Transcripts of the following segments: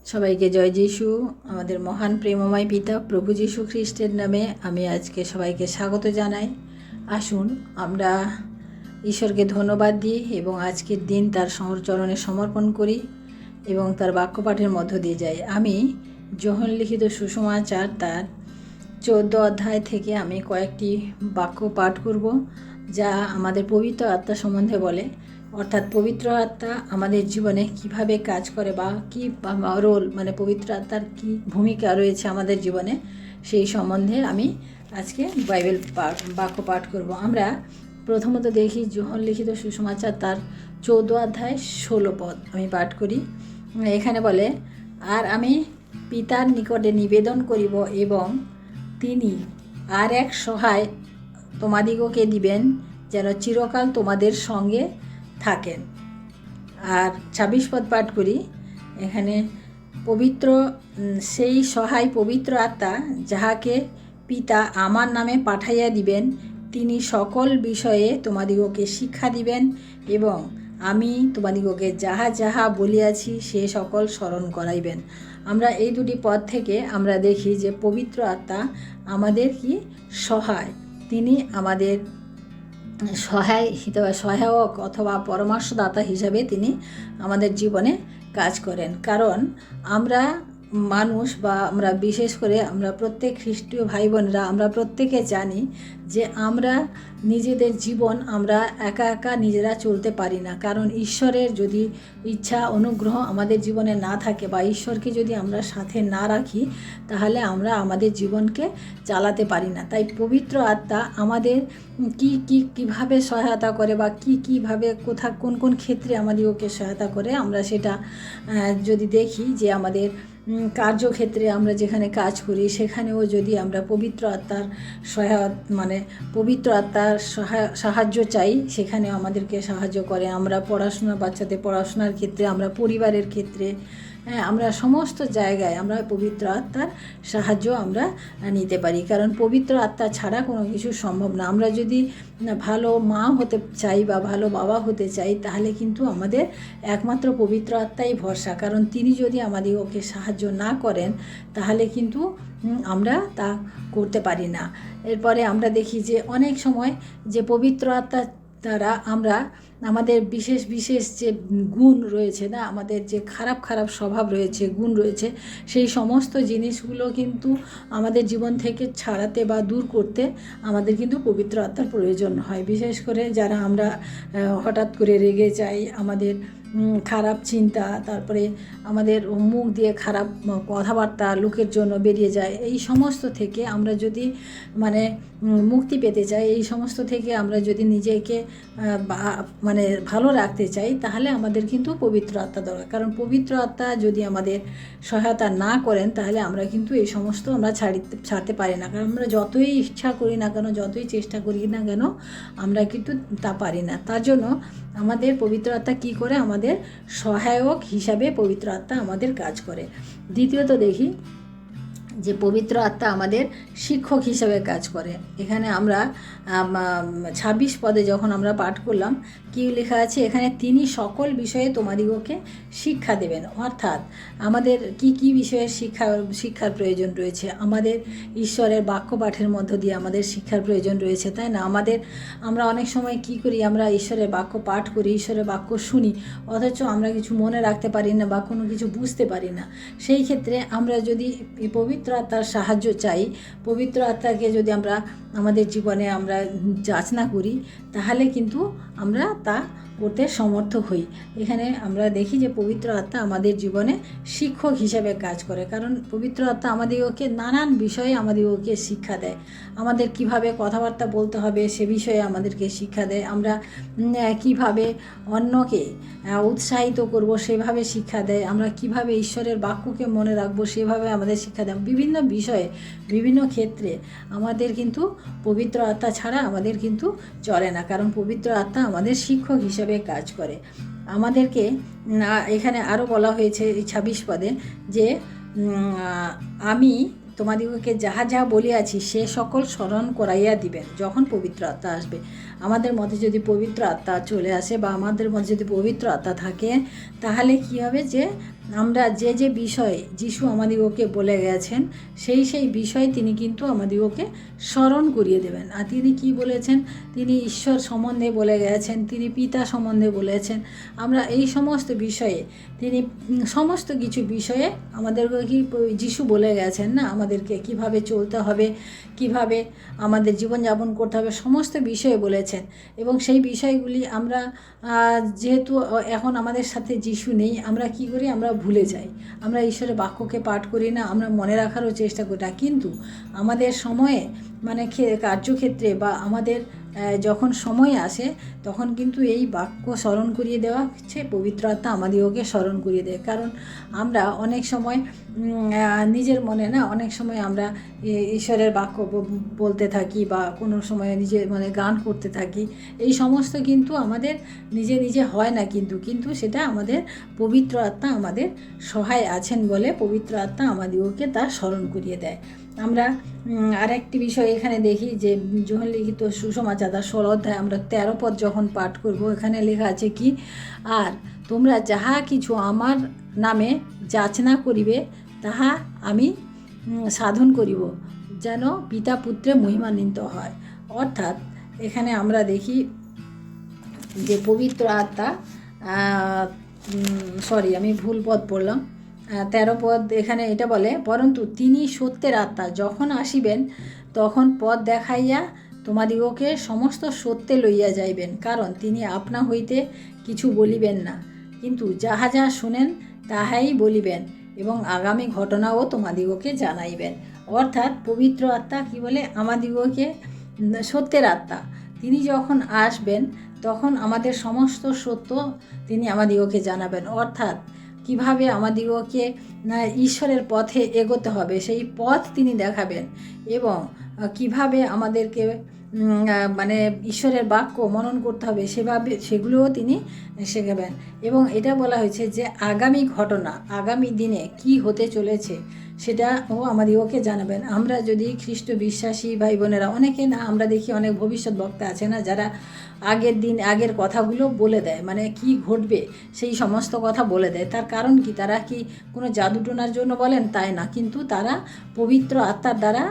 সবাইকে জয় যিশু। আমাদের মহান প্রেমময় পিতা প্রভু যীশু খ্রিস্টের নামে আমি আজকে সবাইকে স্বাগত জানাই। আসুন আমরা ঈশ্বরকে ধন্যবাদ দিই এবং আজকের দিন তার চরণে সমর্পণ করি এবং তার বাক্যপাঠের মধ্য দিয়ে যাই। আমি যোহন লিখিত সুসমাচার তার 14 অধ্যায় থেকে আমি কয়েকটি বাক্য পাঠ করব, যা আমাদের পবিত্র আত্মা সম্বন্ধে বলে, অর্থাৎ পবিত্র আত্মা আমাদের জীবনে কিভাবে কাজ করে বা কী রোল, মানে পবিত্র আত্মার কী ভূমিকা রয়েছে আমাদের জীবনে, সেই সম্বন্ধে আমি আজকে বাইবেল বাক্য পাঠ করব। আমরা প্রথমত দেখি যোহন লিখিত সুসমাচার তার 14 অধ্যায় 16 পদ আমি পাঠ করি। এখানে বলে, আর আমি পিতার নিকটে নিবেদন করিব এবং তিনি আর এক সহায় তোমাদিগকে দিবেন, যেন চিরকাল তোমাদের সঙ্গে থাকেন। আর 26 পদ পাঠ করি। এখানে পবিত্র সেই সহায় পবিত্র আত্মা, যাহাকে পিতা আমার নামে পাঠাইয়া দিবেন, তিনি সকল বিষয়ে তোমাদিগকে শিক্ষা দিবেন এবং আমি তোমাদিগকে যাহা যাহা বলিয়াছি সে সকল স্মরণ করাইবেন। আমরা এই দুটি পদ থেকে আমরা দেখি যে পবিত্র আত্মা আমাদের কি সহায়, তিনি আমাদের সহায়ক অথবা পরামর্শদাতা হিসাবে তিনি আমাদের জীবনে কাজ করেন। কারণ আমরা মানুষ, বা আমরা বিশেষ করে আমরা প্রত্যেক খ্রিস্টীয় ভাই বোনেরা আমরা প্রত্যেকে জানি যে আমরা নিজেদের জীবন আমরা একা একা নিজেরা চলতে পারি না। কারণ ঈশ্বরের যদি ইচ্ছা অনুগ্রহ আমাদের জীবনে না থাকে বা ঈশ্বরকে যদি আমরা সাথে না রাখি, তাহলে আমরা আমাদের জীবনকে চালাতে পারি না। তাই পবিত্র আত্মা আমাদের কিভাবে সহায়তা করে বা কীভাবে কোন কোন ক্ষেত্রে আমাদেরকে সহায়তা করে, আমরা সেটা যদি দেখি যে আমাদের কার্যক্ষেত্রে আমরা যেখানে কাজ করি সেখানেও যদি আমরা পবিত্র আত্মার পবিত্র আত্মার সাহায্য চাই, সেখানেও আমাদেরকে সাহায্য করে। আমরা বাচ্চাদের পড়াশোনার ক্ষেত্রে, আমরা পরিবারের ক্ষেত্রে, আমরা সমস্ত জায়গায় আমরা পবিত্র আত্মার সাহায্য আমরা নিতে পারি। কারণ পবিত্র আত্মা ছাড়া কোনো কিছু সম্ভব না। আমরা যদি ভালো মা হতে চাই বা ভালো বাবা হতে চাই, তাহলে কিন্তু আমাদের একমাত্র পবিত্র আত্মাই ভরসা। কারণ তিনি যদি আমাদেরকে সাহায্য না করেন, তাহলে কিন্তু আমরা তা করতে পারি না। এরপরে আমরা দেখি যে অনেক সময় যে পবিত্র আত্মা দ্বারা আমরা আমাদের বিশেষ বিশেষ যে গুণ রয়েছে না, আমাদের যে খারাপ খারাপ স্বভাব রয়েছে, গুণ রয়েছে, সেই সমস্ত জিনিসগুলো কিন্তু আমাদের জীবন থেকে ছাড়াতে বা দূর করতে আমাদের কিন্তু পবিত্র আত্মার প্রয়োজন হয়। বিশেষ করে যারা আমরা হঠাৎ করে রেগে যাই, আমাদের খারাপ চিন্তা, তারপরে আমাদের মুখ দিয়ে খারাপ কথাবার্তা লোকের জন্য বেরিয়ে যায়, এই সমস্ত থেকে আমরা যদি মুক্তি পেতে চাই, এই সমস্ত থেকে আমরা যদি নিজেকে ভালো রাখতে চাই, তাহলে আমাদের কিন্তু পবিত্র আত্মা দরকার। কারণ পবিত্র আত্মা যদি আমাদের সহায়তা না করেন, তাহলে আমরা কিন্তু এই সমস্ত আমরা ছাড়তে পারি না। কারণ আমরা যতই ইচ্ছা করি না কেন, যতই চেষ্টা করি না কেন, আমরা কিন্তু তা পারি না। তার জন্য আমাদের পবিত্র আত্মা কী করে? আমাদের সহায়ক হিসাবে পবিত্র আত্মা আমাদের কাজ করে। দ্বিতীয়ত দেখি যে পবিত্র আত্মা আমাদের শিক্ষক হিসাবে কাজ করে। এখানে আমরা 26 পদে যখন আমরা পাঠ করলাম, কি লেখা আছে এখানে? তিনি সকল বিষয়ে তোমাদিগকে শিক্ষা দেবেন। অর্থাৎ আমাদের কি বিষয়ে শিক্ষার প্রয়োজন রয়েছে? আমাদের ঈশ্বরের বাক্য পাঠের মধ্য দিয়ে আমাদের শিক্ষার প্রয়োজন রয়েছে, তাই না? আমরা অনেক সময় কি করি? আমরা ঈশ্বরের বাক্য পাঠ করি, ঈশ্বরের বাক্য শুনি, অথচ আমরা কিছু মনে রাখতে পারি না বা কোনো কিছু বুঝতে পারি না। সেই ক্ষেত্রে আমরা যদি পবিত্র আত্মার সাহায্য চাই, পবিত্র আত্মাকে যদি আমরা আমাদের জীবনে আমরা যাচনা করি, তাহলে কিন্তু আমরা তা করতে সমর্থ হই। এখানে আমরা দেখি যে পবিত্র আত্মা আমাদের জীবনে শিক্ষক হিসেবে কাজ করে। কারণ পবিত্র আত্মা আমাদেরকে নানান বিষয়ে আমাদেরকে শিক্ষা দেয়। আমাদের কিভাবে কথাবার্তা বলতে হবে সে বিষয়ে আমাদেরকে শিক্ষা দেয়। আমরা কিভাবে অন্যকে উৎসাহিত করব সেভাবে শিক্ষা দেয়। আমরা কিভাবে ঈশ্বরের বাক্যকে মনে রাখবো সেভাবে আমাদের শিক্ষা দেয়। বিভিন্ন বিষয়ে, বিভিন্ন ক্ষেত্রে আমাদের কিন্তু পবিত্র আত্মা ছাড়া আমাদের কিন্তু চলে না। কারণ পবিত্র আত্মা আমাদের শিক্ষক হিসেবে কাজ করে। আমাদেরকে এখানে আরও বলা হয়েছে এই 26 পদে যে আমি তোমাদিগকে যাহা যাহা বলিয়াছি সে সকল স্মরণ করাইয়া দিবেন যখন পবিত্র আত্মা আসবে। আমাদের মধ্যে যদি পবিত্র আত্মা চলে আসে বা আমাদের মধ্যে যদি পবিত্র আত্মা থাকে, তাহলে কী হবে? যে আমরা যে যে বিষয়ে যিশু আমাদিগকে বলে গেছেন সেই বিষয়ে তিনি কিন্তু আমাদিগকে স্মরণ করিয়ে দেবেন। আর তিনি কি বলেছেন, তিনি ঈশ্বর সম্বন্ধে বলে গেছেন, তিনি পিতা সম্বন্ধে বলেছেন। আমরা এই সমস্ত বিষয়ে তিনি সমস্ত কিছু বিষয়ে আমাদেরকে কি যিশু বলে গেছেন না, আমাদেরকে কিভাবে চলতে হবে, কিভাবে আমাদের জীবনযাপন করতে হবে, সমস্ত বিষয়ে বলেছেন। এবং সেই বিষয়গুলি আমরা যেহেতু এখন আমাদের সাথে যিশু নেই, আমরা কি করি, আমরা ভুলে যাই। আমরা ঈশ্বরের বাক্যকে পাঠ করি না, আমরা মনে রাখারও চেষ্টা করি না। কিন্তু আমাদের সময়ে মানে কার্যক্ষেত্রে বা আমাদের যখন সময় আসে তখন কিন্তু এই বাক্য স্মরণ করিয়ে দেওয়া হচ্ছে, পবিত্র আত্মা আমাদিগকে স্মরণ করিয়ে দেয়। কারণ আমরা অনেক সময় নিজের মনে না, অনেক সময় আমরা ঈশ্বরের বাক্য বলতে থাকি বা কোনো সময় নিজের মনে গান করতে থাকি। এই সমস্ত কিন্তু আমাদের নিজে নিজে হয় না, কিন্তু সেটা আমাদের পবিত্র আত্মা আমাদের সহায় আছেন বলে পবিত্র আত্মা আমাদিগকে তা স্মরণ করিয়ে দেয়। আমরা আরেকটি বিষয় এখানে দেখি যে যোহন লিখিত সুসমাচার 16 অধ্যায় আমরা 13 পদ যখন পাঠ করব, এখানে লেখা আছে কি, আর তোমরা যাহা কিছু আমার নামে যাচনা করিবে তাহা আমি সাধন করিব, যেন পিতা পুত্রে মহিমান্বিত হয়। অর্থাৎ এখানে আমরা দেখি যে পবিত্র আত্মা, আমি ভুল পদ পড়লাম, 13 পদ এখানে এটা বলে, পরন্তু তিনি সত্যের আত্মা, যখন আসিবেন তখন পথ দেখাইয়া তোমাদিগকে সমস্ত সত্যে লইয়া যাইবেন। কারণ তিনি আপনা হইতে কিছু বলিবেন না, কিন্তু যাহা যা শুনেন তাহাই বলিবেন এবং আগামী ঘটনাও তোমাদিগকে জানাইবেন। অর্থাৎ পবিত্র আত্মা কি বলে, আমাদিগকে সত্যের আত্মা, তিনি যখন আসবেন তখন আমাদের সমস্ত সত্য তিনি আমাদিগকে জানাবেন। অর্থাৎ কিভাবে আমাদিগকে ঈশ্বরের পথে এগোতে হবে সেই পথ তিনি দেখাবেন, এবং কিভাবে আমাদেরকে মানে ঈশ্বরের বাক্য মনন করতে হবে সেগুলোও তিনি শেখাবেন। এবং এটা বলা হয়েছে যে আগামী ঘটনা, আগামী দিনে কি হতে চলেছে সেটাও আমাদিগকে জানাবেন। আমরা যদি খ্রিস্ট বিশ্বাসী ভাই বোনেরা, অনেকে না আমরা দেখি অনেক ভবিষ্যৎ বক্তা আছে না, যারা আগের কথাগুলো বলে দেয়, মানে কি ঘটবে সেই সমস্ত কথা বলে দেয়। তার কারণ কি, তারা কি কোনো জাদুটোনার জন্য বলেন? তাই না, কিন্তু তারা পবিত্র আত্মার দ্বারা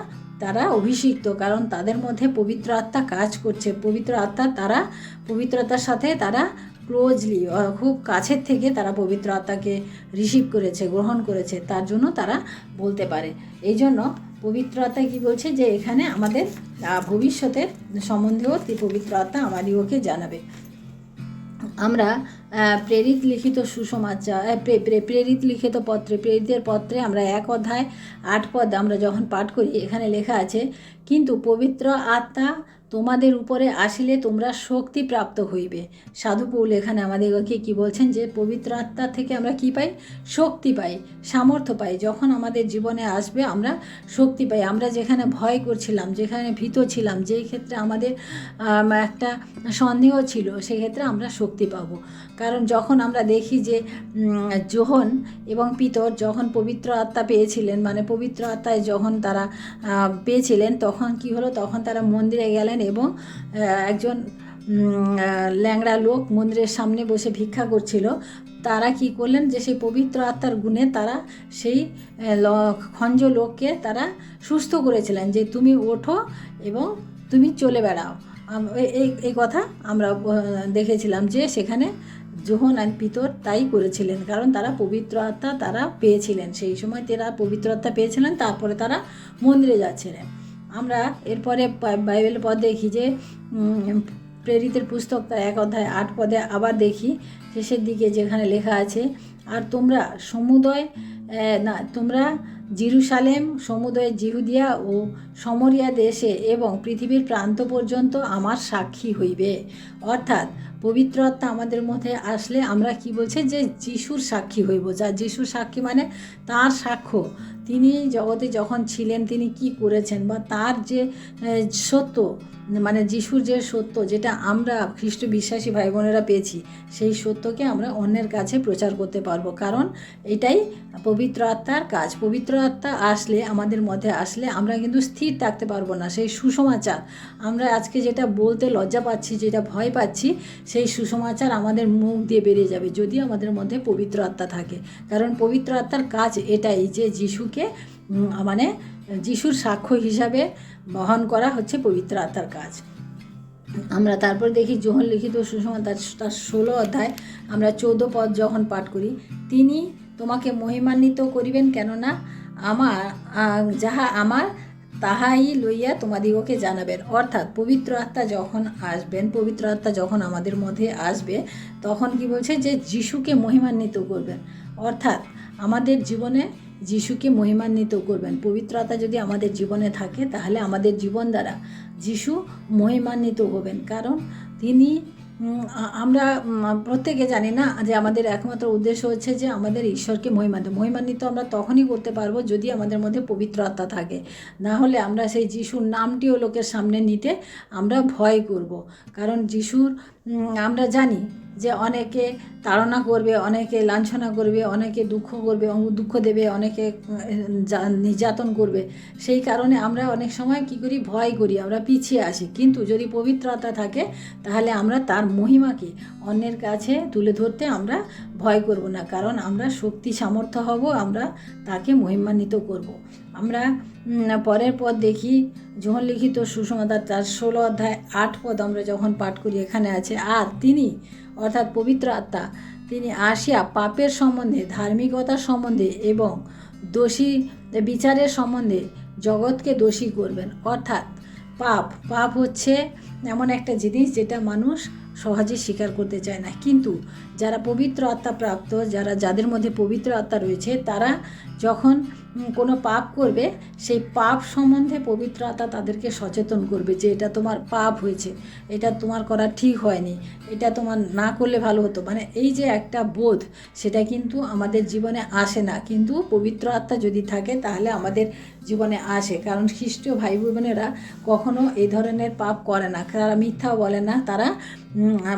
তারা অভিষিক্ত, কারণ তাদের মধ্যে পবিত্র আত্মা কাজ করছে। পবিত্র আত্মার সাথে তারা ক্লোজলি, খুব কাছের থেকে তারা পবিত্র আত্মাকে রিসিভ করেছে, গ্রহণ করেছে, তার জন্য তারা বলতে পারে। এই জন্য পবিত্র আত্মা কী বলছে যে এখানে আমাদের ভবিষ্যতের সম্বন্ধেও পবিত্র আত্মা আমাদিগকে জানাবে। আমরা প্রেরিত লিখিত সুসমাচার, প্রেরিত লিখিত পত্রে, প্রেরিতের পত্রে আমরা 1 অধ্যায় 8 পদ আমরা যখন পাঠ করি, এখানে লেখা আছে, কিন্তু পবিত্র আত্মা তোমাদের উপরে আসিলে তোমরা শক্তি প্রাপ্ত হইবে। সাধু পৌল এখানে আমাদেরকে কি বলছেন যে পবিত্র আত্মা থেকে আমরা কি পাই, শক্তি পাই, সামর্থ্য পাই। যখন আমাদের জীবনে আসবে আমরা শক্তি পাই। আমরা যেখানে ভয় করছিলাম, যেখানে ভীত ছিলাম, যেই ক্ষেত্রে আমাদের একটা সন্দেহ ছিল, সেক্ষেত্রে আমরা শক্তি পাবো। কারণ যখন আমরা দেখি যে যোহন এবং পিতর যখন পবিত্র আত্মা পেয়েছিলেন, মানে পবিত্র আত্মায় যখন তারা পেয়েছিলেন, তখন কি হলো, তখন তারা মন্দিরে গেলেন এবং একজন ল্যাংড়া লোক মন্দিরের সামনে বসে ভিক্ষা করছিল। তারা কি করলেন যে সেই পবিত্র আত্মার গুণে তারা সেই খঞ্জ লোককে তারা সুস্থ করেছিলেন, যে তুমি ওঠো এবং তুমি চলে বেড়াও। এই কথা আমরা দেখেছিলাম যে সেখানে যোহন আর পিতর তাই করেছিলেন, কারণ তারা পবিত্র আত্মা তারা পেয়েছিলেন। সেই সময় তারা পবিত্র আত্মা পেয়েছিলেন, তারপরে তারা মন্দিরে যাচ্ছিলেন। আমরা এরপরে বাইবেল পদ দেখি যে প্রেরিতের পুস্তক তার 1 অধ্যায় 8 পদে আবার দেখি শেষের দিকে, যেখানে লেখা আছে, আর তোমরা জেরুসালেম সমুদয় জিহুদিয়া ও সমরিয়া দেশে এবং পৃথিবীর প্রান্ত পর্যন্ত আমার সাক্ষী হইবে। অর্থাৎ পবিত্র আত্মা আমাদের মধ্যে আসলে আমরা কি বলছে যে যিশুর সাক্ষী হইব। যা যিশুর সাক্ষী মানে তার সাক্ষ্য, তিনি জগতে যখন ছিলেন তিনি কি করেছেন, বা তার যে সত্য মানে যিশুর যে সত্য, যেটা আমরা খ্রিস্ট বিশ্বাসী ভাই বোনেরা পেয়েছি, সেই সত্যকে আমরা অন্যের কাছে প্রচার করতে পারবো। কারণ এটাই পবিত্র আত্মার কাজ। পবিত্র আত্মা আসলে, আমাদের মধ্যে আসলে আমরা কিন্তু স্থির থাকতে পারবো না। সেই সুসমাচার আমরা আজকে যেটা বলতে লজ্জা পাচ্ছি, যেটা ভয় পাচ্ছি, সেই সুসমাচার আমাদের মুখ দিয়ে বেরিয়ে যাবে যদি আমাদের মধ্যে পবিত্র আত্মা থাকে। কারণ পবিত্র আত্মার কাজ এটাই যে যিশুকে মানে যিশুর সাক্ষ্য হিসাবে বহন করা হচ্ছে পবিত্র আত্মার কাজ। আমরা তারপর দেখি যোহন লিখিত সুসমাচার তার 16 অধ্যায় আমরা 14 পদ যখন পাঠ করি, তিনি তোমাকে মহিমান্বিত করিবেন, কেননা আমার যাহা আমার তাহাই লইয়া তোমাদিগকে জানাবেন। অর্থাৎ পবিত্র আত্মা যখন আসবেন, পবিত্র আত্মা যখন আমাদের মধ্যে আসবে, তখন কি বলছে যে যিশুকে মহিমান্বিত করবেন। অর্থাৎ আমাদের জীবনে যিশুকে মহিমান্বিত করবেন। পবিত্র আত্মা যদি আমাদের জীবনে থাকে, তাহলে আমাদের জীবন দ্বারা যিশু মহিমান্বিত হবেন। কারণ তিনি আমরা প্রত্যেকে জানি না যে আমাদের একমাত্র উদ্দেশ্য হচ্ছে যে আমাদের ঈশ্বরকে মহিমান্বিত আমরা তখনই করতে পারবো যদি আমাদের মধ্যে পবিত্র আত্মা থাকে। না হলে আমরা সেই যিশুর নামটিও লোকের সামনে নিতে আমরা ভয় করব। কারণ যিশুর আমরা জানি যে অনেকে তাড়না করবে, অনেকে লাঞ্ছনা করবে, অনেকে দুঃখ দেবে, অনেকে নির্যাতন করবে। সেই কারণে আমরা অনেক সময় কী করি, ভয় করি, আমরা পিছিয়ে আসি। কিন্তু যদি পবিত্র আত্মা থাকে, তাহলে আমরা তার মহিমাকে অন্যের কাছে তুলে ধরতে আমরা ভয় করব না। কারণ আমরা শক্তি সামর্থ্য হব, আমরা তাকে মহিমান্বিত করব। আমরা পরের পদ দেখি, যোহন লিখিত সুসমাচার তার 16 অধ্যায় 8 পদ আমরা যখন পাঠ করি, এখানে আছে, আর তিনি অর্থাৎ পবিত্র আত্মা তিনি আসিয়া পাপের সম্বন্ধে, ধার্মিকতার সম্বন্ধে এবং দোষী বিচারের সম্বন্ধে জগৎকে দোষী করবেন। অর্থাৎ পাপ হচ্ছে এমন একটা জিনিস যেটা মানুষ সহজে স্বীকার করতে চায় না। কিন্তু যারা পবিত্র আত্মা প্রাপ্ত, যাদের মধ্যে পবিত্র আত্মা রয়েছে, তারা যখন কোনো পাপ করবে, সেই পাপ সম্বন্ধে পবিত্র আত্মা তাদেরকে সচেতন করবে যে এটা তোমার পাপ হয়েছে, এটা তোমার করা ঠিক হয়নি, এটা তোমার না করলে ভালো হতো। মানে এই যে একটা বোধ, সেটা কিন্তু আমাদের জীবনে আসে না। কিন্তু পবিত্র আত্মা যদি থাকে, তাহলে আমাদের জীবনে আসে। কারণ খ্রিস্টীয় ভাই বোনেরা কখনো এই ধরনের পাপ করে না, তারা মিথ্যাও বলে না, তারা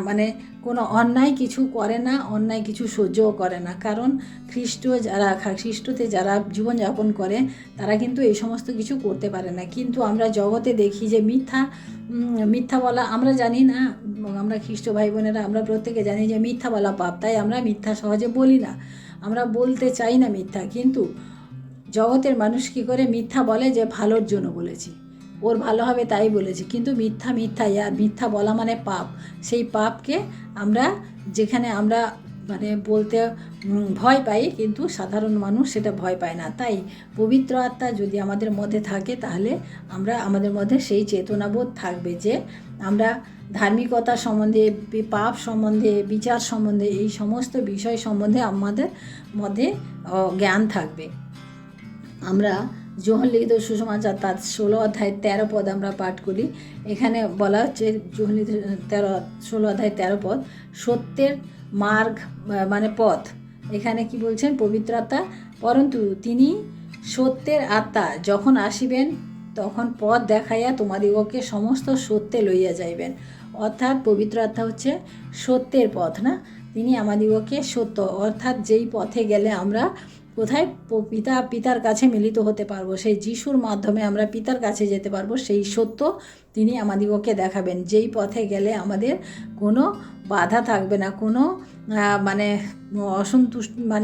মানে কোনো অন্যায় কিছু করে না, অন্যায় কিছু সহ্যও করে না। কারণ খ্রিস্টতে যারা জীবনযাপন করে, তারা কিন্তু এই সমস্ত কিছু করতে পারে না। কিন্তু আমরা জগতে দেখি যে মিথ্যা বলা, আমরা জানি না, আমরা খ্রিস্ট ভাই বোনেরা আমরা প্রত্যেকে জানি যে মিথ্যা বলা পাপ, তাই আমরা মিথ্যা সহজে বলি না, আমরা বলতে চাই না মিথ্যা। কিন্তু জগতের মানুষ কী করে মিথ্যা বলে, যে ভালোর জন্য বলেছি, ওর ভালো হবে তাই বলেছি। কিন্তু মিথ্যাই, আর মিথ্যা বলা মানে পাপ। সেই পাপকে আমরা যেখানে আমরা মানে বলতে ভয় পাই, কিন্তু সাধারণ মানুষ সেটা ভয় পায় না। তাই পবিত্র আত্মা যদি আমাদের মধ্যে থাকে, তাহলে আমাদের মধ্যে সেই চেতনাবোধ থাকবে যে আমরা ধার্মিকতা সম্বন্ধে, পাপ সম্বন্ধে, বিচার সম্বন্ধে, এই সমস্ত বিষয় সম্বন্ধে আমাদের মধ্যে জ্ঞান থাকবে। আমরা যোহন লিখিত সুসমাচার তার 16 অধ্যায় 13 পদ আমরা পাঠ করি। এখানে বলা হচ্ছে, যোহন লিখিত 16 অধ্যায় 13 পদ, সত্যের মার্গ মানে পথ। এখানে কি বলছেন, পবিত্র আত্মা, পরন্তু তিনি সত্যের আত্মা যখন আসিবেন, তখন পথ দেখাইয়া তোমাদিগকে সমস্ত সত্যে লইয়া যাইবেন। অর্থাৎ পবিত্র আত্মা হচ্ছে সত্যের পথ, না? তিনি আমাদিগকে সত্য, অর্থাৎ যেই পথে গেলে আমরা কোথায় পিতার কাছে মিলিত হতে পারবো, সেই যিশুর মাধ্যমে আমরা পিতার কাছে যেতে পারবো, সেই সত্য তিনি আমাদিগকে দেখাবেন। যেই পথে গেলে আমাদের কোনো বাধা থাকবে না, কোনো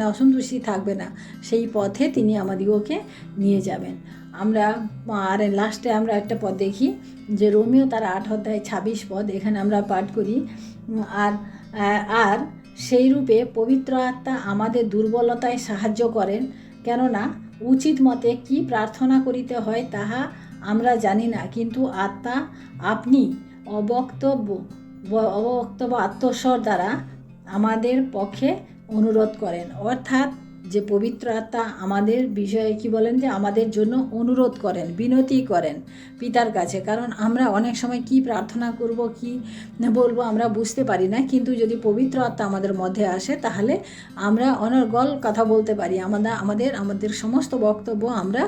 অসন্তুষ্টি থাকবে না, সেই পথে তিনি আমাদিগকে নিয়ে যাবেন। আমরা আর লাস্টে আমরা একটা পদ দেখি, যে রোমিও তার 8 অধ্যায় 26 পদ, এখানে আমরা পাঠ করি, আর সেই রূপে পবিত্র আত্মা আমাদের দুর্বলতায় সাহায্য করেন, কেননা উচিত মতে কি প্রার্থনা করিতে হয় তাহা আমরা জানি না, কিন্তু আত্মা আপনি অবক্তব্য আত্মস্বর দ্বারা আমাদের পক্ষে অনুরোধ করেন। অর্থাৎ যে পবিত্র আত্মা আমাদের বিষয়ে কি বলেন, যে আমাদের জন্য অনুরোধ করেন, বিনতি করেন পিতার কাছে। কারণ আমরা অনেক সময় কি প্রার্থনা করব, কি বলবো আমরা বুঝতে পারি না, কিন্তু যদি পবিত্র আত্মা আমাদের মধ্যে আসে তাহলে আমরা অনর্গল কথা বলতে পারি, আমাদের সমস্ত বক্তব্য আমরা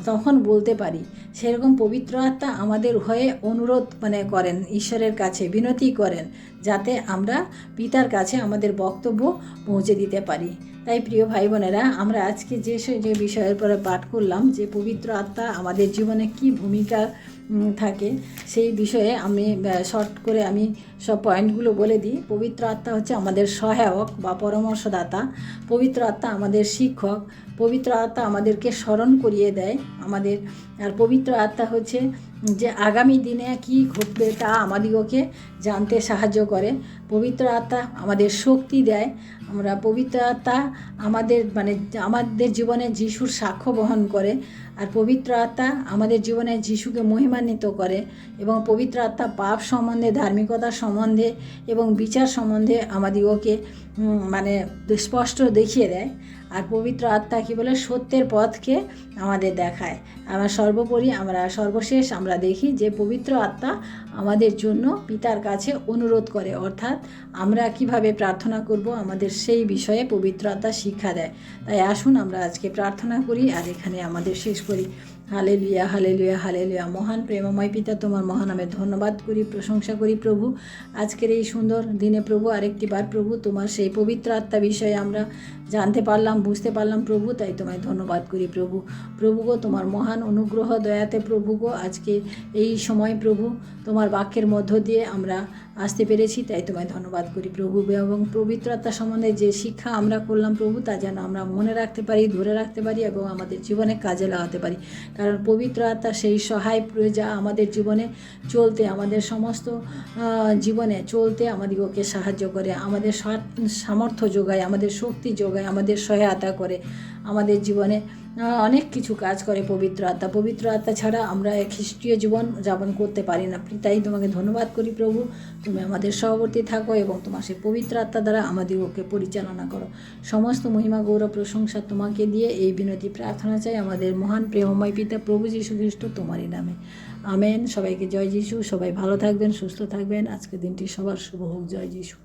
তখন বলতে পারি। সেরকম পবিত্র আত্মা আমাদের হয়ে অনুরোধ করেন, ঈশ্বরের কাছে বিনতি করেন, যাতে আমরা পিতার কাছে আমাদের বক্তব্য পৌঁছে দিতে পারি। তাই প্রিয় ভাই বোনেরা, আমরা আজকে যে বিষয়ের পরে পাঠ করলাম, যে পবিত্র আত্মা আমাদের জীবনে কি ভূমিকা থাকে, সেই বিষয়ে আমি শর্ট করে আমি সব পয়েন্টগুলো বলে দিই। পবিত্র আত্মা হচ্ছে আমাদের সহায়ক বা পরামর্শদাতা, পবিত্র আত্মা আমাদের শিক্ষক, পবিত্র আত্মা আমাদেরকে স্মরণ করিয়ে দেয় আমাদের, আর পবিত্র আত্মা হচ্ছে যে আগামী দিনে কি ঘটবে তা আমাদিগকে জানতে সাহায্য করে। পবিত্র আত্মা আমাদের শক্তি দেয়। আমরা পবিত্র আত্মা আমাদের জীবনে যিশুর সাক্ষ্য বহন করে, আর পবিত্র আত্মা আমাদের জীবনে যিশুকে মহিমান্বিত করে, এবং পবিত্র আত্মা পাপ সম্বন্ধে, ধার্মিকতা সম্বন্ধে এবং বিচার সম্বন্ধে আমাদিগকে স্পষ্ট দেখিয়ে দেয়। আর পবিত্র আত্মা কি বলে, সত্যের পথকে আমাদের দেখায়। সর্বশেষ আমরা দেখি যে পবিত্র আত্মা আমাদের জন্য পিতার কাছে অনুরোধ করে, অর্থাৎ আমরা কিভাবে প্রার্থনা করব আমাদের সেই বিষয়ে পবিত্র আত্মা শিক্ষা দেয়। তাই আসুন আমরা আজকে প্রার্থনা করি আর এখানে আমাদের শেষ করি। Hallelujah, hallelujah, hallelujah. মহান প্রেমময় পিতা, তোমার মহানামে ধন্যবাদ করি, প্রশংসা করি প্রভু। আজকের এই সুন্দর দিনে প্রভু আরেকটি বার প্রভু তোমার সেই পবিত্র আত্মা বিষয়ে আমরা জানতে পারলাম, বুঝতে পারলাম প্রভু, তাই তোমায় ধন্যবাদ করি প্রভু। প্রভু গো, তোমার মহান অনুগ্রহ দয়াতে প্রভু গো, আজকে এই সময় প্রভু তোমার বাক্যের মধ্য দিয়ে আমরা আসতে পেরেছি, তাই তোমায় ধন্যবাদ করি প্রভু। এবং পবিত্র আত্মা সম্বন্ধে যে শিক্ষা আমরা করলাম প্রভু, তা যেন আমরা মনে রাখতে পারি, ধরে রাখতে পারি এবং আমাদের জীবনে কাজে লাগাতে পারি। কারণ পবিত্র আত্মা সেই সহায়, যা আমাদের জীবনে চলতে, আমাদের সমস্ত জীবনে চলতে আমাদিগকে সাহায্য করে, আমাদের সামর্থ্য যোগায়, আমাদের শক্তি যোগায়, আমাদের সহায়তা করে, আমাদের জীবনে অনেক কিছু কাজ করে পবিত্র আত্মা। পবিত্র আত্মা ছাড়া আমরা খ্রিস্টীয় জীবন যাপন করতে পারি না। তাই তোমাকে ধন্যবাদ করি প্রভু, তুমি আমাদের সহবর্তী থাকো এবং তোমার সেই পবিত্র আত্মা দ্বারা আমাদিগকে পরিচালনা করো। সমস্ত মহিমা, গৌরব, প্রশংসা তোমাকে দিয়ে এই বিনতি প্রার্থনা চাই আমাদের মহান প্রেমময় পিতা প্রভু যীশু খ্রিস্ট তোমারই নামে, আমেন। সবাইকে জয় যিশু। সবাই ভালো থাকবেন, সুস্থ থাকবেন। আজকের দিনটি সবার শুভ হোক। জয় যিশু।